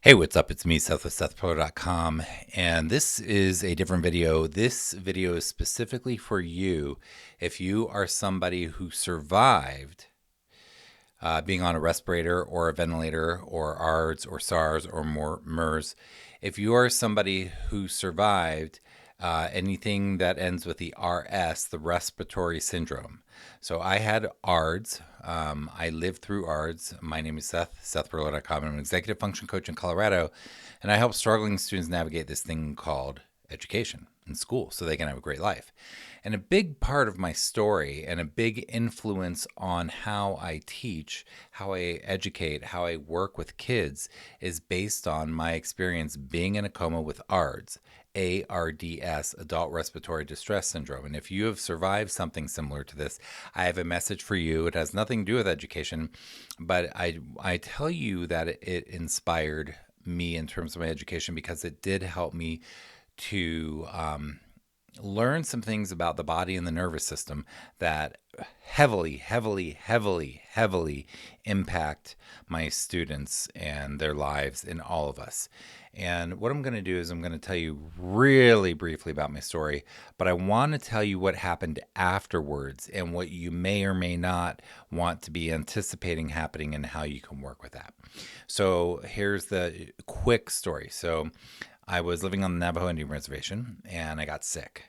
Hey, what's up? It's me, Seth with SethPerler.com, and this is a different video. This video is specifically for you if you are somebody who survived being on a respirator or a ventilator or ARDS or SARS or more MERS. If you are somebody who survived anything that ends with the RS, the respiratory syndrome. So I had ARDS. I lived through ARDS. My name is Seth, SethPerler.com. I'm an executive function coach in Colorado, and I help struggling students navigate this thing called education in school so they can have a great life. And a big part of my story and a big influence on how I teach, how I educate, how I work with kids is based on my experience being in a coma with ARDS. ARDS, Adult Respiratory Distress Syndrome. And if you have survived something similar to this, I have a message for you. It has nothing to do with education, but I tell you that it inspired me in terms of my education because it did help me to learn some things about the body and the nervous system that heavily impact my students and their lives and all of us. And what I'm going to do is I'm going to tell you really briefly about my story, but I want to tell you what happened afterwards and what you may or may not want to be anticipating happening and how you can work with that. So here's the quick story. So I was living on the Navajo Indian Reservation and I got sick.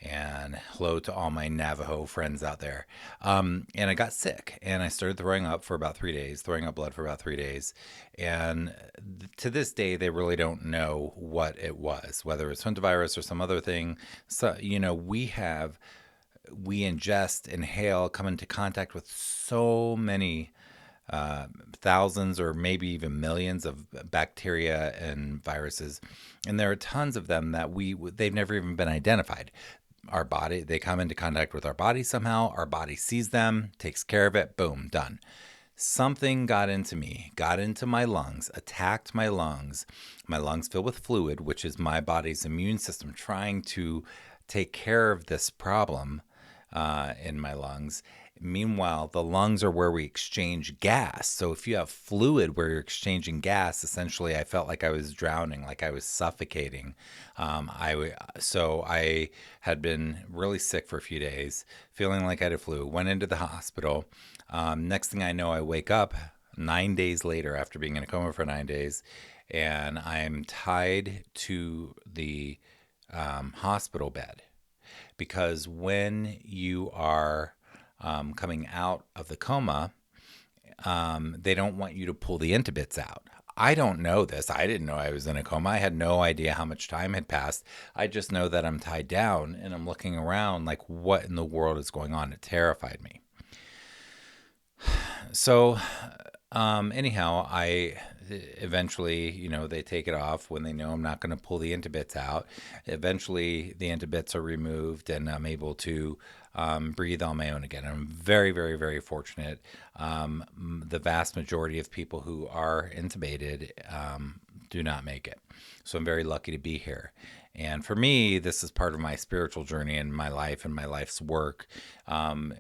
And hello to all my Navajo friends out there. And I got sick and I started throwing up for about 3 days, throwing up blood for about 3 days. And to this day, they really don't know what it was, whether it's hantavirus or some other thing. So, we ingest, inhale, come into contact with so many thousands or maybe even millions of bacteria and viruses, and there are tons of them that they've never even been identified. Our body, they come into contact with our body somehow. Our body sees them, takes care of it, boom, done. Something got into me, got into my lungs, attacked my lungs filled with fluid, which is my body's immune system trying to take care of this problem in my lungs. Meanwhile, the lungs are where we exchange gas. So if you have fluid where you're exchanging gas, essentially, I felt like I was drowning, like I was suffocating. So I had been really sick for a few days, feeling like I had a flu. Went into the hospital. Next thing I know, I wake up 9 days later after being in a coma for 9 days, and I'm tied to the hospital bed. Because when you are coming out of the coma, they don't want you to pull the intubits out. I don't know this. I didn't know I was in a coma. I had no idea how much time had passed. I just know that I'm tied down and I'm looking around like, what in the world is going on? It terrified me. So, anyhow, I eventually, they take it off when they know I'm not going to pull the intubits out. Eventually, the intubits are removed and I'm able to breathe on my own again. I'm very, very, very fortunate. The vast majority of people who are intubated do not make it. So I'm very lucky to be here. And for me, this is part of my spiritual journey in my life and my life's work,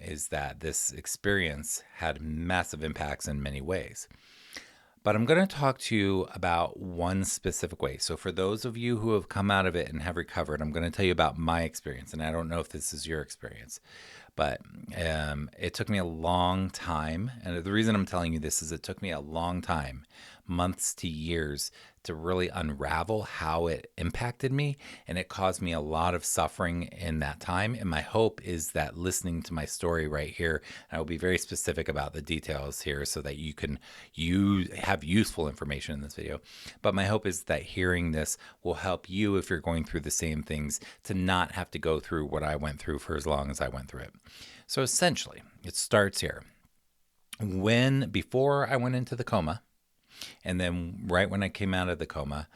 is that this experience had massive impacts in many ways. But I'm going to talk to you about one specific way. So for those of you who have come out of it and have recovered, I'm going to tell you about my experience. And I don't know if this is your experience, but it took me a long time. And the reason I'm telling you this is it took me a long time, months to years, to really unravel how it impacted me. And it caused me a lot of suffering in that time. And my hope is that listening to my story right here, and I will be very specific about the details here so that you have useful information in this video. But my hope is that hearing this will help you, if you're going through the same things, to not have to go through what I went through for as long as I went through it. So essentially, it starts here. Before I went into the coma, and then right when I came out of the coma,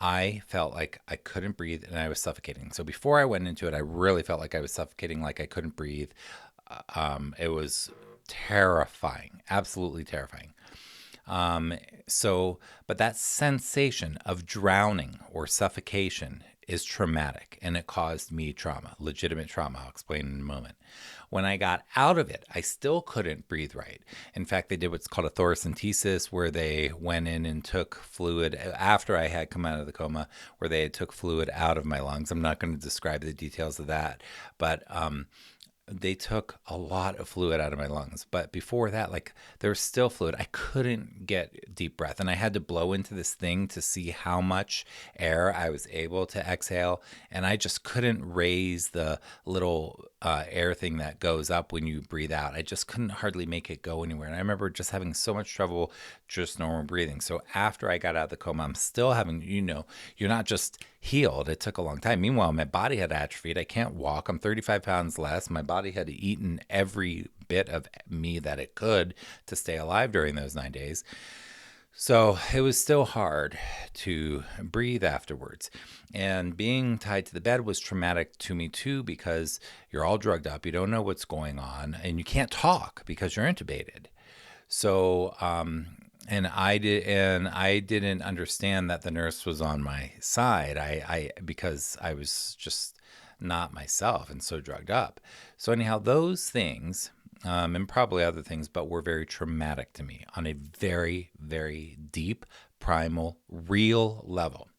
I felt like I couldn't breathe and I was suffocating. So before I went into it, I really felt like I was suffocating, like I couldn't breathe. It was terrifying, absolutely terrifying. But that sensation of drowning or suffocation is traumatic, and it caused me trauma, legitimate trauma. I'll explain in a moment. When I got out of it, I still couldn't breathe right. In fact, they did what's called a thoracentesis, where they went in and took fluid after I had come out of the coma, where they took fluid out of my lungs. I'm not going to describe the details of that, but they took a lot of fluid out of my lungs. But before that, like, there was still fluid. I couldn't get deep breath, and I had to blow into this thing to see how much air I was able to exhale. And I just couldn't raise the little air thing that goes up when you breathe out. I just couldn't hardly make it go anywhere. And I remember just having so much trouble just normal breathing. So after I got out of the coma, I'm still having, you're not just healed. It took a long time. Meanwhile, my body had atrophied. I can't walk. I'm 35 pounds less. My body had eaten every bit of me that it could to stay alive during those 9 days. So it was still hard to breathe afterwards. And being tied to the bed was traumatic to me too, because you're all drugged up. You don't know what's going on, and you can't talk because you're intubated. So, and I didn't understand that the nurse was on my side. Because I was just not myself and so drugged up. So anyhow, those things, and probably other things, but were very traumatic to me on a very, very deep, primal, real level.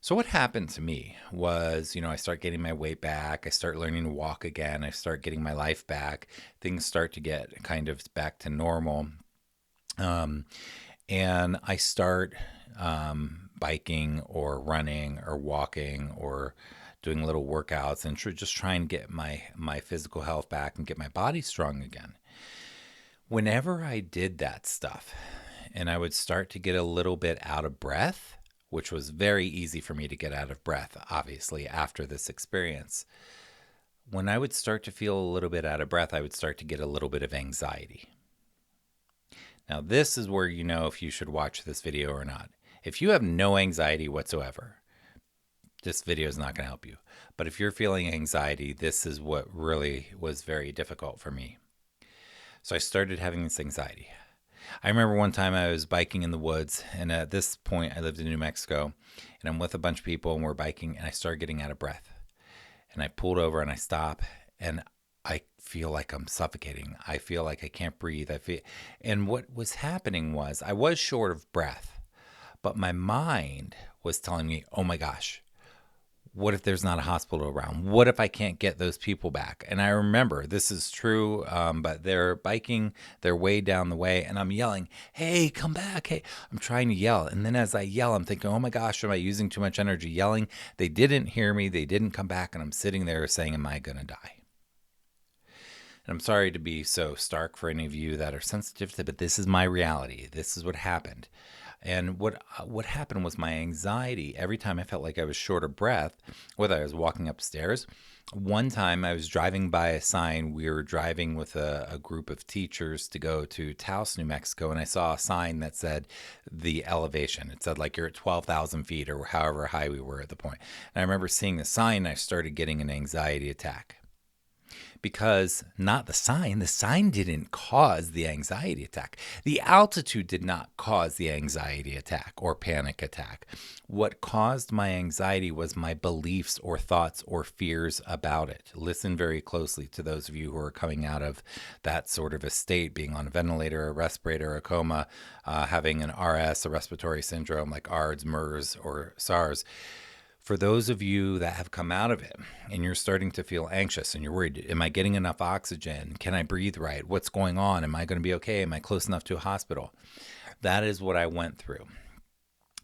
So what happened to me was, I start getting my weight back. I start learning to walk again. I start getting my life back. Things start to get kind of back to normal. And I start biking or running or walking or doing little workouts and just trying to get my physical health back and get my body strong again. Whenever I did that stuff and I would start to get a little bit out of breath, which was very easy for me to get out of breath, obviously, after this experience. When I would start to feel a little bit out of breath, I would start to get a little bit of anxiety. Now, this is where you know if you should watch this video or not. If you have no anxiety whatsoever, this video is not going to help you. But if you're feeling anxiety, this is what really was very difficult for me. So I started having this anxiety. I remember one time I was biking in the woods, and at this point I lived in New Mexico, and I'm with a bunch of people and we're biking, and I started getting out of breath. And I pulled over and I stop, and I feel like I'm suffocating. I feel like I can't breathe. And what was happening was I was short of breath, but my mind was telling me, oh my gosh, what if there's not a hospital around? What if I can't get those people back? And I remember, this is true, but they're biking, they're way down the way, and I'm yelling, hey, come back, hey. I'm trying to yell. And then as I yell, I'm thinking, oh my gosh, am I using too much energy yelling? They didn't hear me, they didn't come back, and I'm sitting there saying, am I going to die? And I'm sorry to be so stark for any of you that are sensitive to it, but this is my reality. This is what happened. And what happened was my anxiety, every time I felt like I was short of breath, whether I was walking upstairs. One time I was driving by a sign. We were driving with a group of teachers to go to Taos, New Mexico, and I saw a sign that said the elevation. It said like you're at 12,000 feet or however high we were at the point. And I remember seeing the sign, and I started getting an anxiety attack. Because not the sign didn't cause the anxiety attack. The altitude did not cause the anxiety attack or panic attack. What caused my anxiety was my beliefs or thoughts or fears about it. Listen very closely to those of you who are coming out of that sort of a state, being on a ventilator, a respirator, a coma, having an RS, a respiratory syndrome like ARDS, MERS, or SARS. For those of you that have come out of it and you're starting to feel anxious and you're worried, am I getting enough oxygen? Can I breathe right? What's going on? Am I going to be okay? Am I close enough to a hospital? That is what I went through.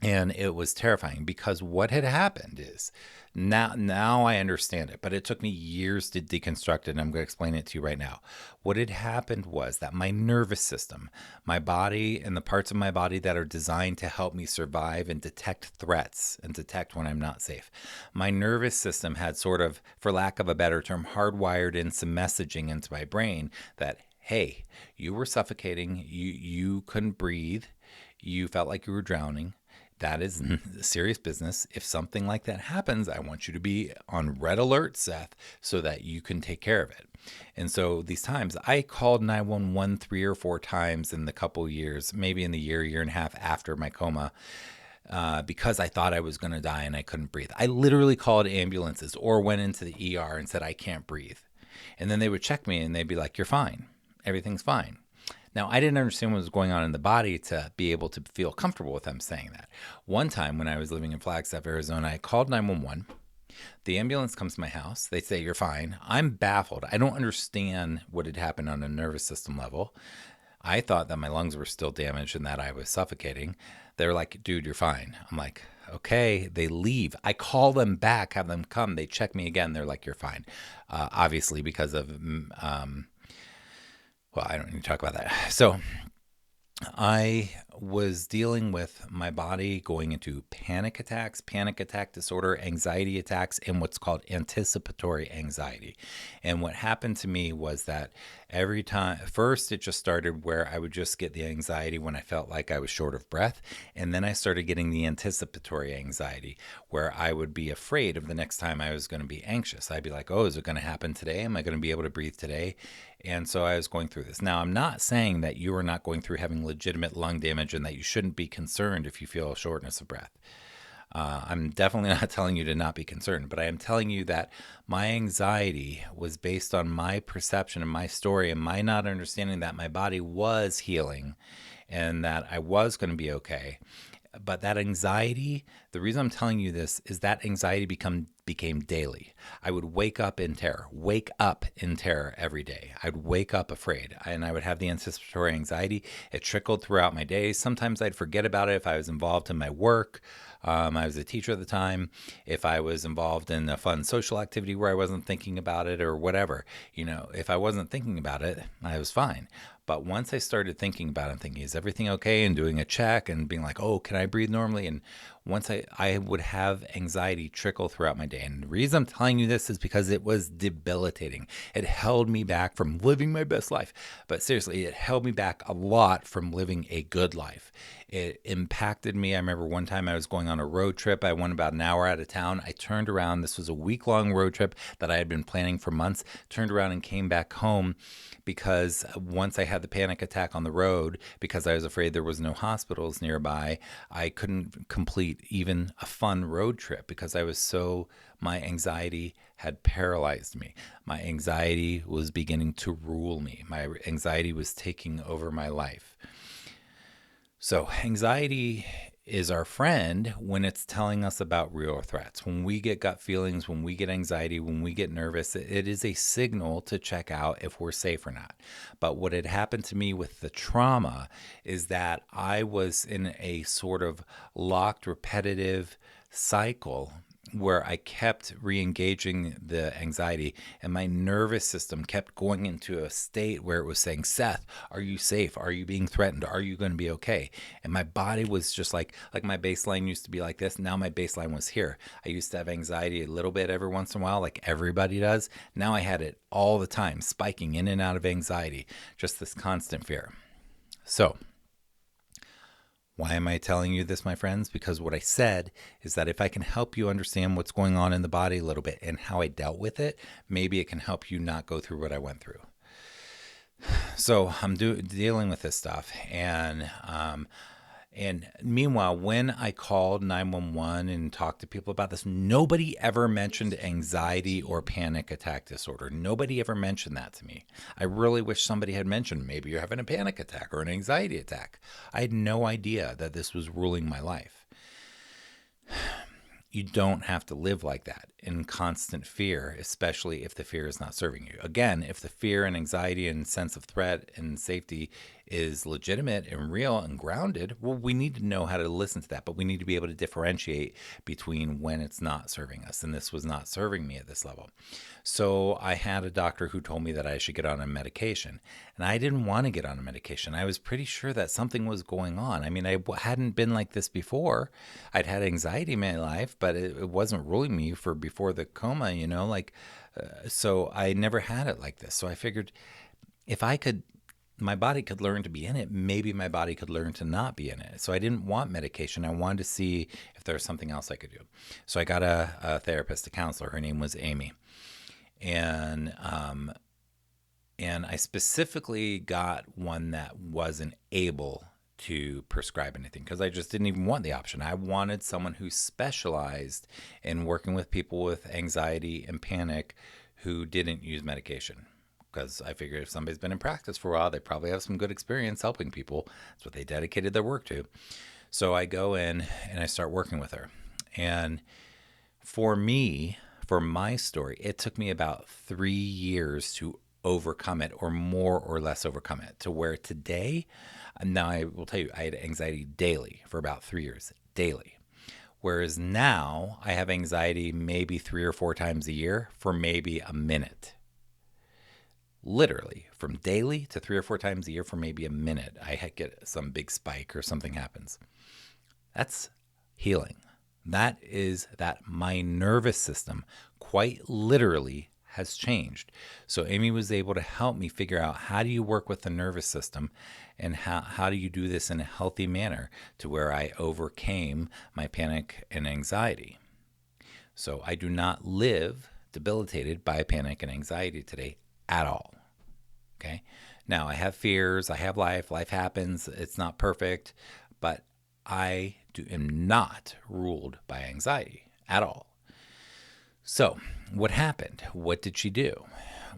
And it was terrifying because what had happened is, now I understand it, but it took me years to deconstruct it, and I'm going to explain it to you right now. What had happened was that my nervous system, my body, and the parts of my body that are designed to help me survive and detect threats and detect when I'm not safe, my nervous system had sort of, for lack of a better term, hardwired in some messaging into my brain that, hey, you were suffocating, you couldn't breathe, you felt like you were drowning. That is serious business. If something like that happens, I want you to be on red alert, Seth, so that you can take care of it. And so these times, I called 911 3 or 4 times in the couple years, maybe in the year and a half after my coma. because I thought I was going to die and I couldn't breathe. I literally called ambulances or went into the ER and said, I can't breathe. And then they would check me and they'd be like, you're fine. Everything's fine. Now, I didn't understand what was going on in the body to be able to feel comfortable with them saying that. One time when I was living in Flagstaff, Arizona, I called 911. The ambulance comes to my house. They say, you're fine. I'm baffled. I don't understand what had happened on a nervous system level. I thought that my lungs were still damaged and that I was suffocating. They're like, dude, you're fine. I'm like, okay. They leave. I call them back, have them come. They check me again. They're like, you're fine. Obviously, because of, well, I don't need to talk about that. So I was dealing with my body going into panic attacks, panic attack disorder, anxiety attacks, and what's called anticipatory anxiety. And what happened to me was that every time, first it just started where I would just get the anxiety when I felt like I was short of breath. And then I started getting the anticipatory anxiety where I would be afraid of the next time I was going to be anxious. I'd be like, oh, is it going to happen today? Am I going to be able to breathe today? And so I was going through this. Now, I'm not saying that you are not going through having legitimate lung damage and that you shouldn't be concerned if you feel shortness of breath. I'm definitely not telling you to not be concerned, but I am telling you that my anxiety was based on my perception and my story and my not understanding that my body was healing and that I was going to be okay. But that anxiety, the reason I'm telling you this is that anxiety became daily. I would wake up in terror every day. I'd wake up afraid and I would have the anticipatory anxiety. It trickled throughout my days. Sometimes I'd forget about it if I was involved in my work. I was a teacher at the time. If I was involved in a fun social activity where I wasn't thinking about it or whatever, if I wasn't thinking about it, I was fine. But once I started thinking about it and thinking, is everything okay? And doing a check and being like, oh, can I breathe normally? And once I would have anxiety trickle throughout my day. And the reason I'm telling you this is because it was debilitating. It held me back from living my best life. But seriously, it held me back a lot from living a good life. It impacted me. I remember one time I was going on a road trip. I went about an hour out of town. I turned around. This was a week-long road trip that I had been planning for months. Turned around and came back home because once I had the panic attack on the road, because I was afraid there was no hospitals nearby, I couldn't complete even a fun road trip because my anxiety had paralyzed me. My anxiety was beginning to rule me. My anxiety was taking over my life. So anxiety is our friend when it's telling us about real threats. When we get gut feelings, when we get anxiety, when we get nervous, it is a signal to check out if we're safe or not. But what had happened to me with the trauma is that I was in a sort of locked, repetitive cycle where I kept re-engaging the anxiety and my nervous system kept going into a state where it was saying, Seth, are you safe? Are you being threatened? Are you going to be okay? And my body was just like my baseline used to be like this. Now my baseline was here. I used to have anxiety a little bit every once in a while, like everybody does. Now I had it all the time, spiking in and out of anxiety, just this constant fear. So, why am I telling you this, my friends? Because what I said is that if I can help you understand what's going on in the body a little bit and how I dealt with it, maybe it can help you not go through what I went through. So I'm dealing with this stuff. And meanwhile, when I called 911 and talked to people about this, nobody ever mentioned anxiety or panic attack disorder. Nobody ever mentioned that to me. I really wish somebody had mentioned maybe you're having a panic attack or an anxiety attack. I had no idea that this was ruling my life. You don't have to live like that in constant fear, especially if the fear is not serving you. Again, if the fear and anxiety and sense of threat and safety is legitimate and real and grounded, well, we need to know how to listen to that, but we need to be able to differentiate between when it's not serving us. And this was not serving me at this level. So I had a doctor who told me that I should get on a medication. And I didn't want to get on a medication. I was pretty sure that something was going on. I mean, I hadn't been like this before. I'd had anxiety in my life, but it wasn't ruling me for before the coma, so I never had it like this. So I figured if my body could learn to be in it, maybe my body could learn to not be in it. So I didn't want medication. I wanted to see if there was something else I could do. So I got a therapist, a counselor. Her name was Amy. And I specifically got one that wasn't able to prescribe anything because I just didn't even want the option. I wanted someone who specialized in working with people with anxiety and panic who didn't use medication. Because I figured if somebody's been in practice for a while, they probably have some good experience helping people. That's what they dedicated their work to. So I go in and I start working with her. And for me, for my story, it took me about 3 years to overcome it, or more or less overcome it, to where today, now I will tell you, I had anxiety daily for about 3 years, daily. Whereas now I have anxiety maybe 3 or 4 times a year for maybe a minute. Literally, from daily to 3 or 4 times a year for maybe a minute, I get some big spike or something happens. That's healing. That is that my nervous system quite literally has changed. So Amy was able to help me figure out, how do you work with the nervous system, and how do you do this in a healthy manner to where I overcame my panic and anxiety. So I do not live debilitated by panic and anxiety today at all. Okay. Now I have fears. I have life. Life happens. It's not perfect, but I am not ruled by anxiety at all. So what happened? What did she do?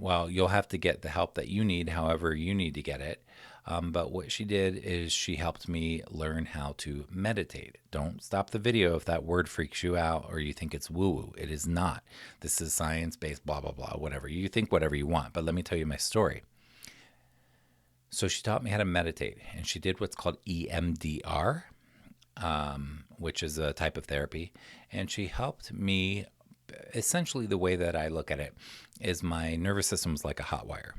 Well, you'll have to get the help that you need, however you need to get it. But what she did is she helped me learn how to meditate. Don't stop the video if that word freaks you out or you think it's woo-woo. It is not. This is science-based, blah, blah, blah, whatever. You think whatever you want, but let me tell you my story. So she taught me how to meditate, and she did what's called EMDR, which is a type of therapy. And she helped me, essentially the way that I look at it is my nervous system was like a hot wire.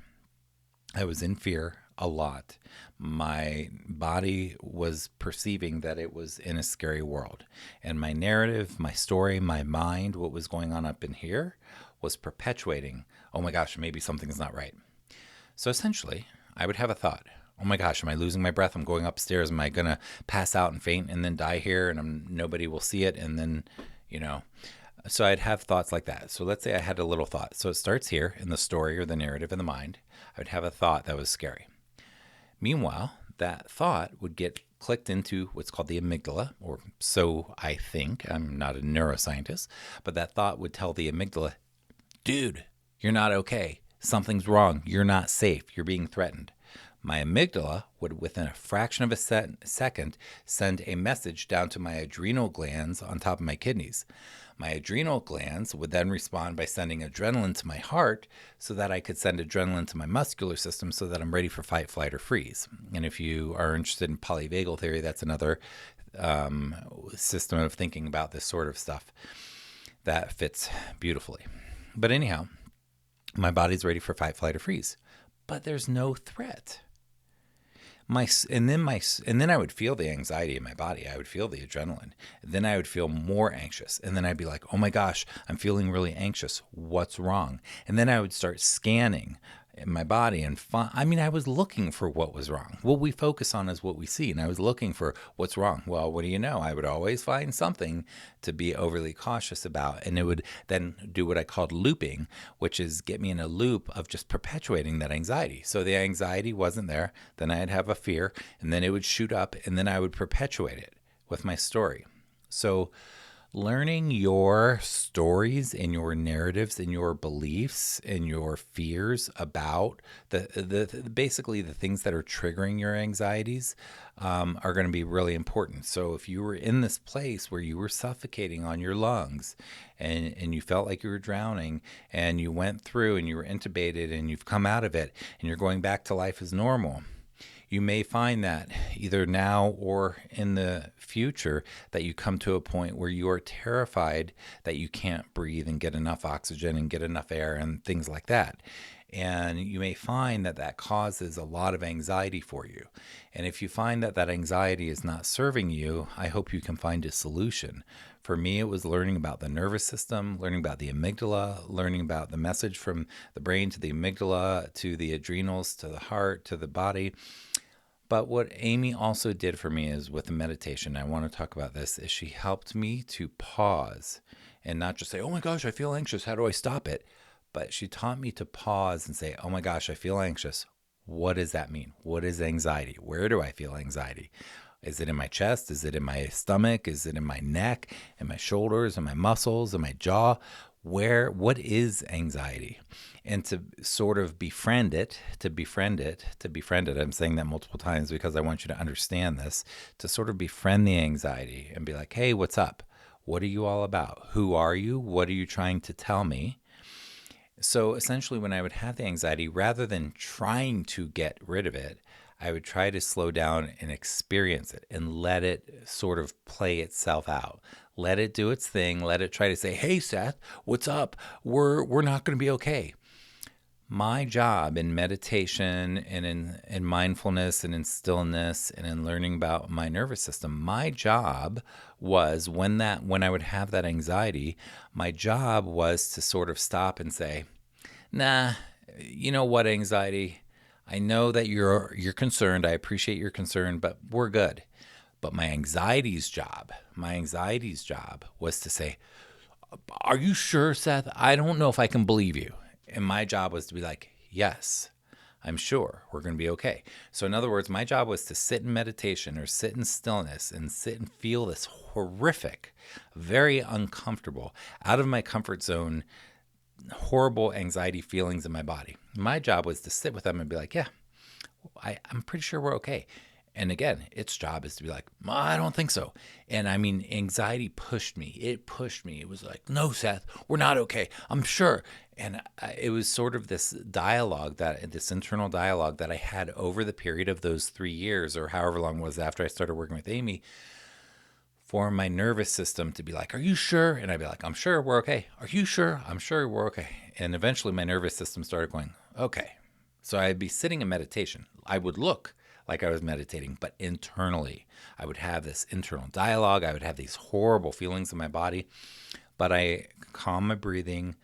I was in fear a lot. My body was perceiving that it was in a scary world. And my narrative, my story, my mind, what was going on up in here was perpetuating, oh my gosh, maybe something's not right. So essentially, I would have a thought. Oh my gosh, am I losing my breath? I'm going upstairs. Am I going to pass out and faint and then die here and nobody will see it? And then, so I'd have thoughts like that. So let's say I had a little thought. So it starts here in the story or the narrative in the mind. I would have a thought that was scary. Meanwhile, that thought would get clicked into what's called the amygdala, or so I think. I'm not a neuroscientist, but that thought would tell the amygdala, dude, you're not okay. Something's wrong. You're not safe. You're being threatened. My amygdala would, within a fraction of a second, send a message down to my adrenal glands on top of my kidneys. My adrenal glands would then respond by sending adrenaline to my heart so that I could send adrenaline to my muscular system so that I'm ready for fight, flight, or freeze. And if you are interested in polyvagal theory, that's another system of thinking about this sort of stuff that fits beautifully. But anyhow, my body's ready for fight, flight, or freeze, but there's no threat. And then I would feel the anxiety in my body. I would feel the adrenaline. Then I would feel more anxious. And then I'd be like, oh my gosh, I'm feeling really anxious. What's wrong? And then I would start scanning in my body and I was looking for what was wrong. What we focus on is what we see. And I was looking for what's wrong. Well, what do you know? I would always find something to be overly cautious about. And it would then do what I called looping, which is get me in a loop of just perpetuating that anxiety. So the anxiety wasn't there. Then I'd have a fear, and then it would shoot up, and then I would perpetuate it with my story. So learning your stories and your narratives and your beliefs and your fears about basically the things that are triggering your anxieties are going to be really important. So if you were in this place where you were suffocating on your lungs and you felt like you were drowning and you went through and you were intubated and you've come out of it and you're going back to life as normal, you may find that either now or in the future that you come to a point where you are terrified that you can't breathe and get enough oxygen and get enough air and things like that. And you may find that that causes a lot of anxiety for you. And if you find that that anxiety is not serving you, I hope you can find a solution. For me, it was learning about the nervous system, learning about the amygdala, learning about the message from the brain to the amygdala, to the adrenals, to the heart, to the body. But what Amy also did for me is with the meditation, I want to talk about this, is she helped me to pause and not just say, oh my gosh, I feel anxious. How do I stop it? But she taught me to pause and say, oh my gosh, I feel anxious. What does that mean? What is anxiety? Where do I feel anxiety? Is it in my chest? Is it in my stomach? Is it in my neck, in my shoulders, in my muscles, in my jaw? What is anxiety? And to sort of befriend it, I'm saying that multiple times because I want you to understand this, to sort of befriend the anxiety and be like, hey, what's up? What are you all about? Who are you? What are you trying to tell me? So essentially, when I would have the anxiety, rather than trying to get rid of it, I would try to slow down and experience it and let it sort of play itself out. Let it do its thing. Let it try to say, "Hey, Seth, what's up? We're not going to be okay." My job in meditation and in mindfulness and in stillness and in learning about my nervous system, my job was when I would have that anxiety, my job was to sort of stop and say, nah, you know what, anxiety? I know that you're concerned. I appreciate your concern, but we're good. But my anxiety's job was to say, are you sure, Seth? I don't know if I can believe you. And my job was to be like, yes, I'm sure we're going to be okay. So, in other words, my job was to sit in meditation or sit in stillness and sit and feel this horrific, very uncomfortable, out of my comfort zone, horrible anxiety feelings in my body. My job was to sit with them and be like, yeah, I'm pretty sure we're okay. And again, its job is to be like, I don't think so. And I mean, anxiety pushed me. It pushed me. It was like, no, Seth, we're not okay. I'm sure. And it was sort of this internal dialogue that I had over the period of those 3 years or however long it was after I started working with Amy, for my nervous system to be like, are you sure? And I'd be like, I'm sure we're okay. Are you sure? I'm sure we're okay. And eventually my nervous system started going, okay. So I'd be sitting in meditation. I would look like I was meditating, but internally, I would have this internal dialogue. I would have these horrible feelings in my body, but I calm my breathing.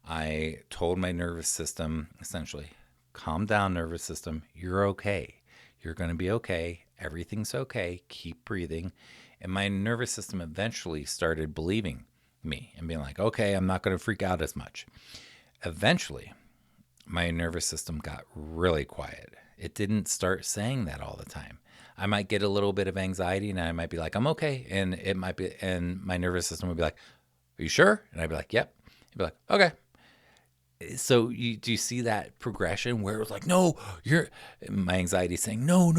I told my nervous system, essentially, calm down, nervous system. You're okay. You're going to be okay. Everything's okay. Keep breathing. And my nervous system eventually started believing me and being like, okay, I'm not going to freak out as much. Eventually, my nervous system got really quiet. It didn't start saying that all the time. I might get a little bit of anxiety and I might be like, I'm okay. And my nervous system would be like, are you sure? And I'd be like, yep. He'd be like, okay. So do you see that progression where it was like, no, my anxiety saying, no,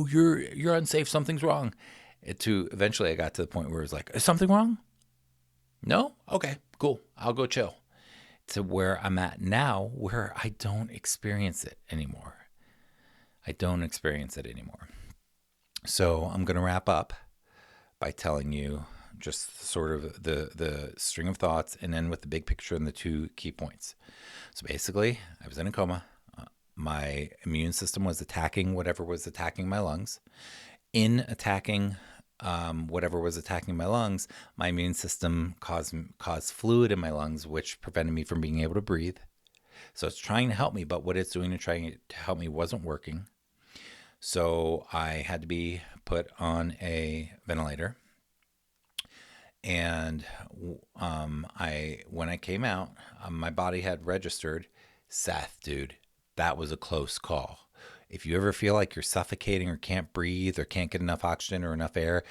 you're unsafe. Something's wrong. To eventually I got to the point where it was like, is something wrong? No? Okay, cool. I'll go chill. To where I'm at now, where I don't experience it anymore. So I'm going to wrap up by telling you just sort of the string of thoughts and then with the big picture and the 2 key points. So basically, I was in a coma. My immune system was attacking whatever was attacking my lungs. In attacking whatever was attacking my lungs, my immune system caused fluid in my lungs, which prevented me from being able to breathe. So it's trying to help me, but what it's doing to trying to help me wasn't working. So I had to be put on a ventilator. And when I came out, my body had registered, Seth, dude, that was a close call. If you ever feel like you're suffocating or can't breathe or can't get enough oxygen or enough air,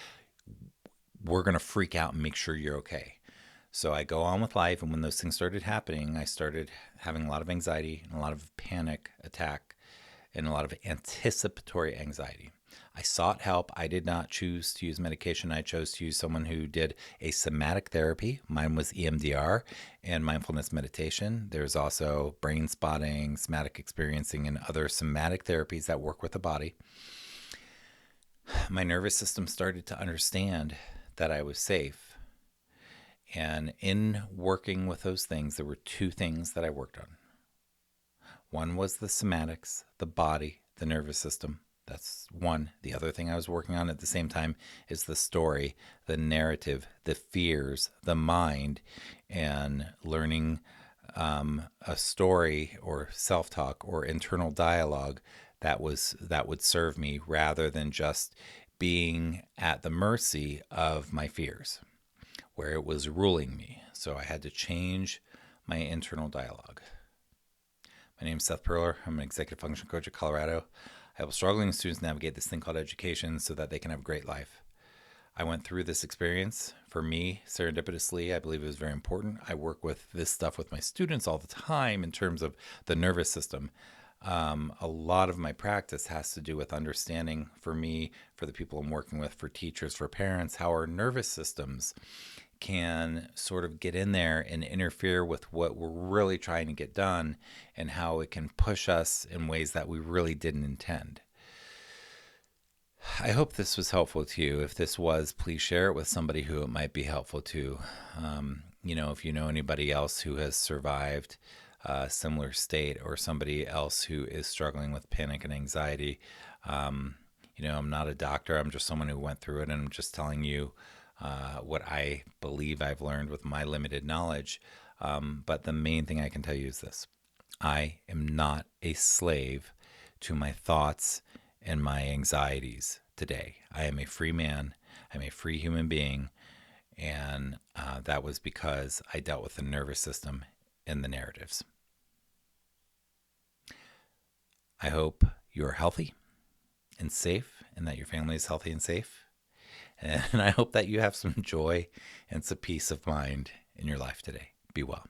we're going to freak out and make sure you're okay. So I go on with life. And when those things started happening, I started having a lot of anxiety and a lot of panic attack and a lot of anticipatory anxiety. I sought help. I did not choose to use medication. I chose to use someone who did a somatic therapy. Mine was EMDR and mindfulness meditation. There's also brain spotting, somatic experiencing, and other somatic therapies that work with the body. My nervous system started to understand that I was safe. And in working with those things, there were 2 things that I worked on. One was the somatics, the body, the nervous system. That's one. The other thing I was working on at the same time is the story, the narrative, the fears, the mind, and learning a story or self-talk or internal dialogue that would serve me rather than just being at the mercy of my fears, where it was ruling me. So I had to change my internal dialogue. My name is Seth Perler. I'm an executive function coach at Colorado. I help struggling students navigate this thing called education so that they can have a great life. I went through this experience. For me, serendipitously, I believe it was very important. I work with this stuff with my students all the time in terms of the nervous system. A lot of my practice has to do with understanding, for me, for the people I'm working with, for teachers, for parents, how our nervous systems can sort of get in there and interfere with what we're really trying to get done, and how it can push us in ways that we really didn't intend. I hope this was helpful to you. If this was, please share it with somebody who it might be helpful to. If you know anybody else who has survived a similar state, or somebody else who is struggling with panic and anxiety. I'm not a doctor. I'm just someone who went through it, and I'm just telling you what I believe I've learned with my limited knowledge. But the main thing I can tell you is this: I am not a slave to my thoughts and my anxieties today. I am a free man. I'm a free human being. And that was because I dealt with the nervous system and the narratives. I hope you're healthy and safe, and that your family is healthy and safe. And I hope that you have some joy and some peace of mind in your life today. Be well.